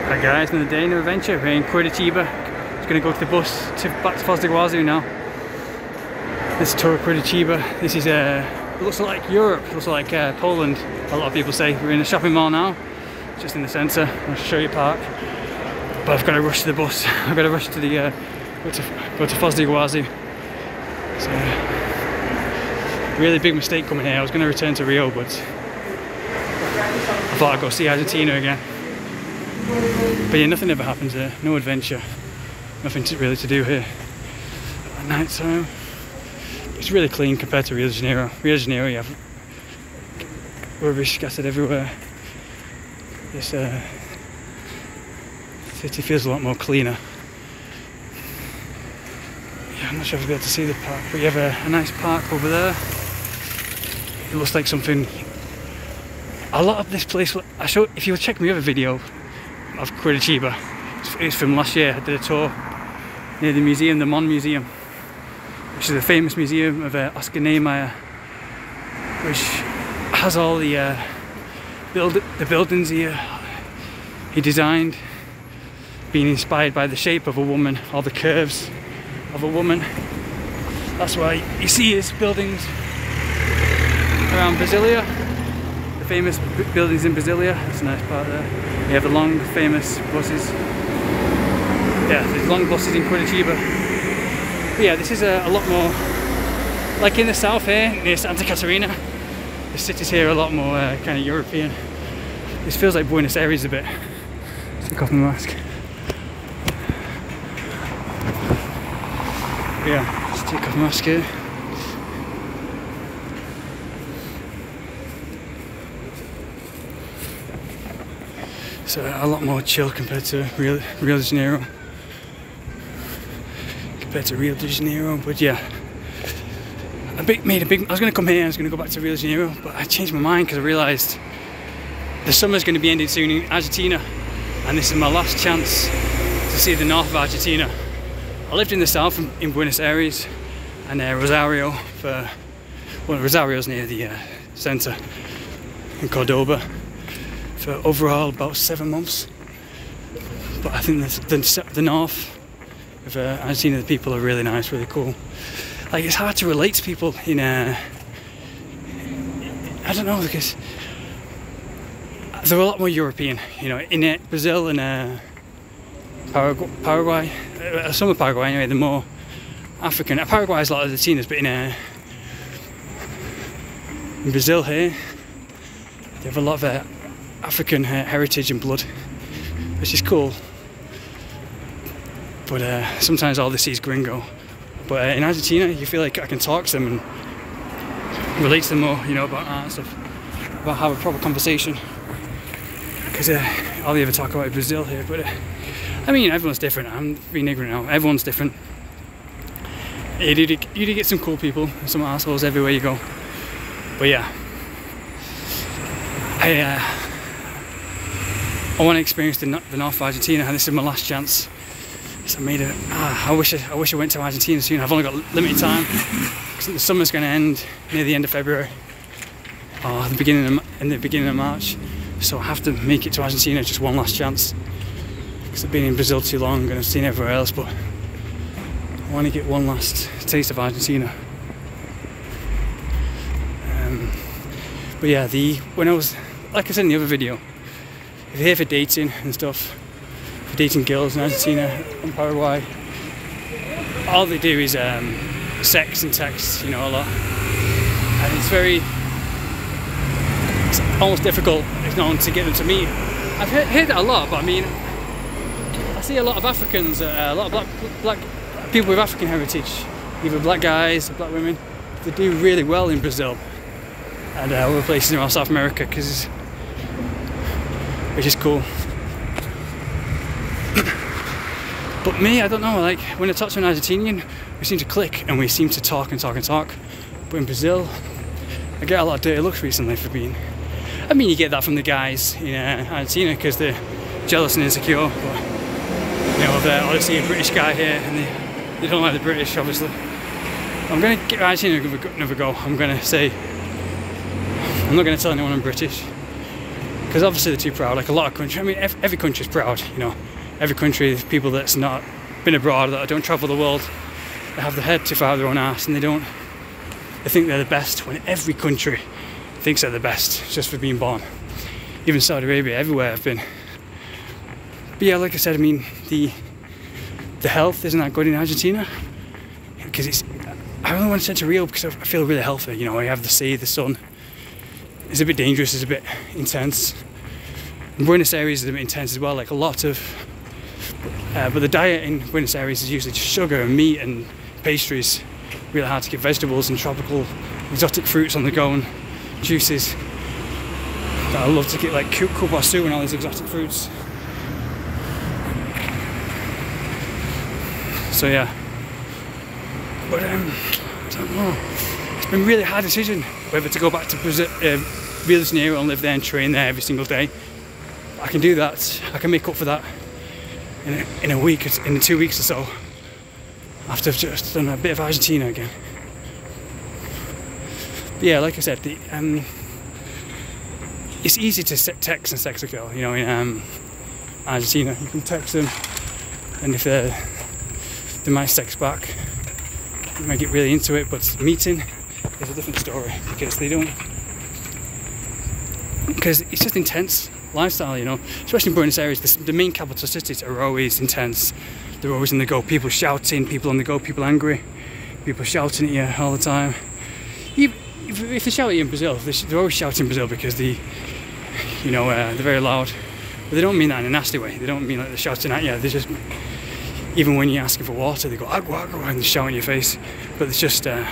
Hi guys, another day, another adventure. We're in Curitiba. Just going to go to the bus back to Foz do Iguaçu now. This tour of Curitiba. This is it looks like Europe, it looks like Poland. A lot of people say. We're in a shopping mall now, just in the centre. I'll show you a park. But I've got to rush to the bus. I've got to rush to the go to Foz do Iguaçu. So really big mistake coming here. I was going to return to Rio, but I thought I'd go see Argentina again. But yeah, nothing ever happens here. No adventure. Nothing really to do here at night time. It's really clean compared to Rio de Janeiro. Rio de Janeiro, you have rubbish scattered everywhere. This city feels a lot more cleaner. Yeah, I'm not sure if you'll be able to see the park, but you have a nice park over there. It looks like something. A lot of this place. If you check my other video of Curitiba, it's from last year. I did a tour near the museum, the Mon Museum, which is a famous museum of Oscar Niemeyer, which has all the buildings he designed, being inspired by the shape of a woman, all the curves of a woman. That's why you see his buildings around Brasilia, the famous buildings in Brasilia. That's a nice part there. You have the long famous buses. Yeah, there's long buses in Curitiba. But yeah, this is a lot more like in the south here, near Santa Catarina. The cities here are a lot more kind of European. This feels like Buenos Aires a bit. Take off my mask. But yeah, just take off my mask here. So a lot more chill compared to Rio de Janeiro. But yeah, I was going to come here, I was going to go back to Rio de Janeiro, but I changed my mind because I realised the summer's going to be ending soon in Argentina, and this is my last chance to see the north of Argentina. I lived in the south in Buenos Aires and Rosario Rosario's near the centre in Cordoba for overall about 7 months. But I think the north of Argentina, the people are really nice, really cool. Like, it's hard to relate to people in I don't know, because they're a lot more European, you know. In Brazil and Paraguay, some of Paraguay anyway, they're more African. Paraguay has a lot of Latinas, but in Brazil here, they have a lot of African heritage and blood, which is cool. But sometimes all they see is gringo. But in Argentina, you feel like I can talk to them and relate to them more, you know, about art and stuff, about have a proper conversation. Because all they ever talk about is Brazil here. But I mean, everyone's different. I'm being ignorant now. Everyone's different. You do get some cool people and some assholes everywhere you go. But yeah, I want to experience the north of Argentina, and this is my last chance. So I wish I went to Argentina soon. I've only got limited time because the summer's going to end near the end of February or the beginning of March. So I have to make it to Argentina just one last chance, because I've been in Brazil too long and I've seen everywhere else. But I want to get one last taste of Argentina. But yeah, when I was, like I said in the other video, if you're here for dating and stuff, for dating girls in Argentina and Paraguay, all they do is sex and text, you know, a lot. And it's almost difficult, if not, to get them to meet. I've heard that a lot, but I mean, I see a lot of Africans, a lot of black people with African heritage, either black guys or black women. They do really well in Brazil and other places around South America, which is cool. But me, I don't know, like when I talk to an Argentinian, we seem to click and we seem to talk and talk and talk. But in Brazil, I get a lot of dirty looks recently for being. I mean, you get that from the guys in Argentina because they're jealous and insecure. But you know, they're obviously a British guy here and they don't like the British, obviously. I'm going to give Argentina another go. I'm not going to tell anyone I'm British, because obviously they're too proud. Like a lot of countries, I mean, every country's proud, you know. Every country, there's people that's not been abroad, that don't travel the world, they have their head too far out their own arse, and they think they're the best, when every country thinks they're the best just for being born. Even Saudi Arabia, everywhere I've been. But yeah, like I said, I mean, the health isn't that good in Argentina, because I only want to send to Rio because I feel really healthy. You know, I have the sea, the sun. It's a bit dangerous, it's a bit intense. And Buenos Aires is a bit intense as well, like a lot of, but the diet in Buenos Aires is usually just sugar and meat and pastries. Really hard to get vegetables and tropical exotic fruits on the go, and juices. I love to get like cupuaçu and all these exotic fruits. So yeah, but I don't know. It's been a really hard decision whether to go back to Rio de Janeiro and live there and train there every single day. I can do that. I can make up for that in a week, in 2 weeks or so, after I've just done a bit of Argentina again. But yeah, like I said, it's easy to text and sex a girl. You know, in Argentina, you can text them, and if they might text back, you might get really into it. But meeting is a different story, because it's just intense lifestyle, you know. Especially in Buenos Aires, the main capital cities are always intense. They're always on the go. People shouting, people on the go, people angry, people shouting at you all the time. If they shout at you in Brazil, they're always shouting in Brazil because they're very loud. But they don't mean that in a nasty way. They don't mean like they're shouting at you. They just, even when you're asking for water, they go agua, agua, and they shout in your face. But it's just, they're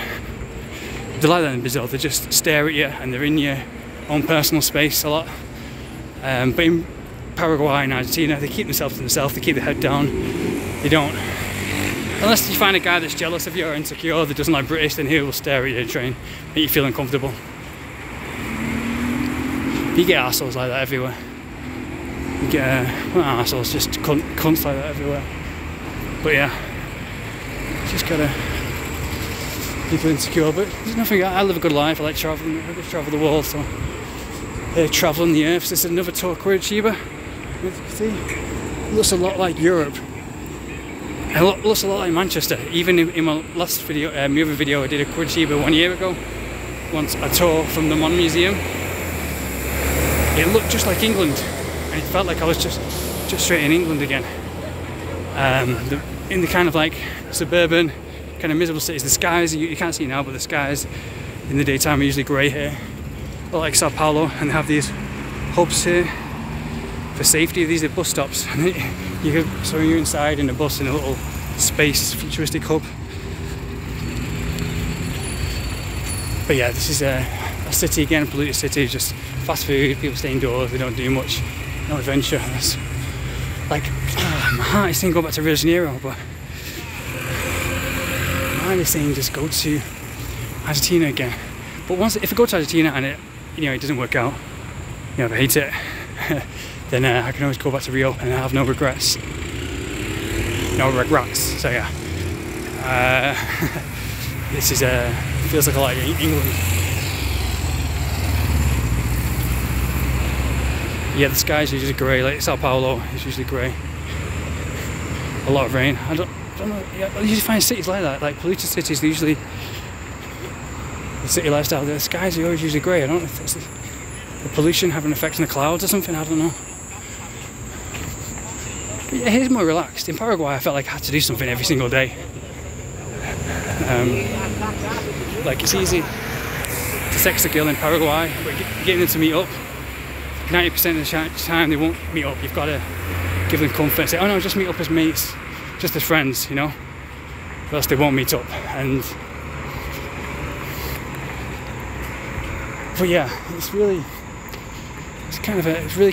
like that in Brazil. They just stare at you and they're in your own personal space a lot. But in Paraguay and Argentina, they keep themselves to themselves. They keep their head down. They don't, unless you find a guy that's jealous of you or insecure, that doesn't like British, then he will stare at you and try and make you feel uncomfortable. But you get arseholes like that everywhere. You get, not arseholes, just cunts like that everywhere. But yeah, just gotta, people insecure, but there's nothing, I live a good life, I like travelling, I like to travel the world, so travelling the earth. So this is another tour of Curitiba. You can see, it looks a lot like Europe. It looks a lot like Manchester. Even in my last video, my other video I did of Curitiba 1 year ago, once a tour from the Mon Museum, it looked just like England, and it felt like I was just straight in England again. In the kind of like suburban, kind of miserable cities, the skies, you can't see now, but the skies in the daytime are usually grey here. But like Sao Paulo, and they have these hubs here for safety. These are bus stops. So you're inside in a bus in a little space, futuristic hub. But yeah, this is a city again, a polluted city, just fast food, people stay indoors, they don't do much, no adventure. That's like, my heart is saying go back to Rio de Janeiro, but my mind is saying just go to Argentina again. But if I go to Argentina and it doesn't work out, if I hate it, then I can always go back to Rio and I have no regrets. No regrets. So yeah, this is feels like a lot of England. Yeah, the sky's usually grey. Like Sao Paulo is usually grey. A lot of rain. I don't know. Yeah, I usually find cities like that, like polluted cities. Usually, the city lifestyle. The skies are always usually grey. I don't know if it's the pollution having an effect on the clouds or something. I don't know. But yeah, here's more relaxed. In Paraguay, I felt like I had to do something every single day. Like it's easy to sex a girl in Paraguay, but getting them to meet up, 90% of the time they won't meet up. You've got to give them comfort and say, oh no, just meet up as mates, just as friends, or else they won't meet up. But yeah, it's really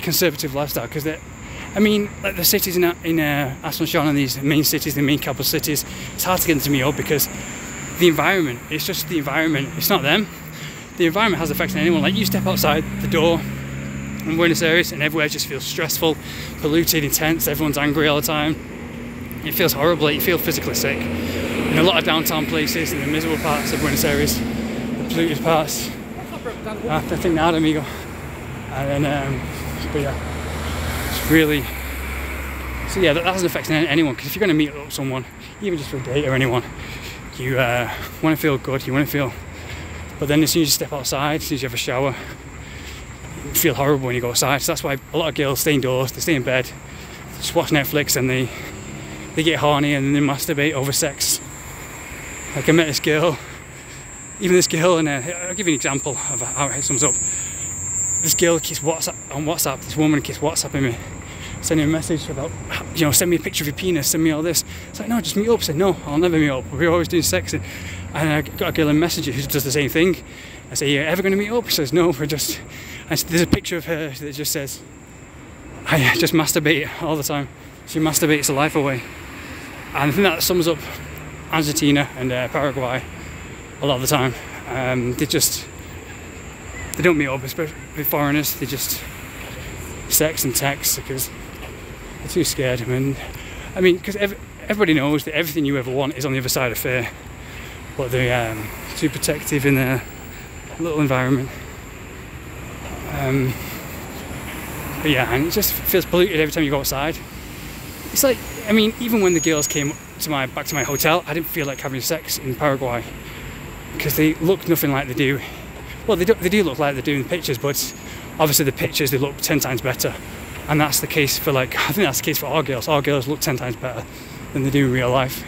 conservative lifestyle, because like the cities in Asunción and these main cities, the main capital cities, it's hard to get them to meet up because the environment, it's just the environment, it's not them. The environment has effects on anyone. Like you step outside the door in Buenos Aires and everywhere just feels stressful, polluted, intense, everyone's angry all the time. It feels horrible, you feel physically sick. In a lot of downtown places, in the miserable parts of Buenos Aires, the polluted parts, I think nada, amigo. And then But yeah, it's really. So yeah, that doesn't affect anyone, because if you're going to meet up someone, even just for a date or anyone, you want to feel good, you want to feel. But then as soon as you step outside, as soon as you have a shower, you feel horrible when you go outside. So that's why a lot of girls stay indoors, they stay in bed, just watch Netflix, and they get horny and then they masturbate over sex. Like I met this girl, and I'll give you an example of how it sums up. This girl keeps WhatsApp, this woman keeps WhatsApping me, sending a message about, you know, send me a picture of your penis, send me all this. It's like, no, just meet up. I said, no, I'll never meet up. We're always doing sex. And I got a girl in Messenger who does the same thing. I say, you're ever going to meet up? She says, no, we're just. And there's a picture of her that just says, I just masturbate all the time. She masturbates her life away. And I think that sums up Argentina and Paraguay a lot of the time. They don't meet up, especially with foreigners. They just sex and text because they're too scared. I mean, because everybody knows that everything you ever want is on the other side of fear, but they're too protective in their little environment. But yeah, and it just feels polluted every time you go outside. It's like, I mean, even when the girls came back to my hotel, I didn't feel like having sex in Paraguay because they look nothing like they do. Well, they do look like they do in the pictures, but obviously the pictures, they look 10 times better. And that's the case for, like, I think that's the case for our girls. Our girls look 10 times better than they do in real life.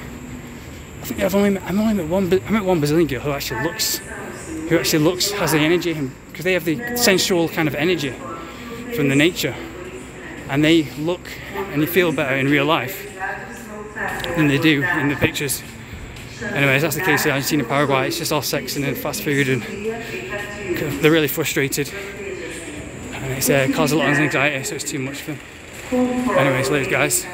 I think I met one Brazilian girl who actually looks, has the energy, because they have the sensual kind of energy from the nature. And they look and they feel better in real life than they do in the pictures. Anyways, that's the case in Argentina and Paraguay. It's just all sex and then fast food, and they're really frustrated. And it's caused a lot of anxiety, so it's too much for them. Anyways, ladies, guys.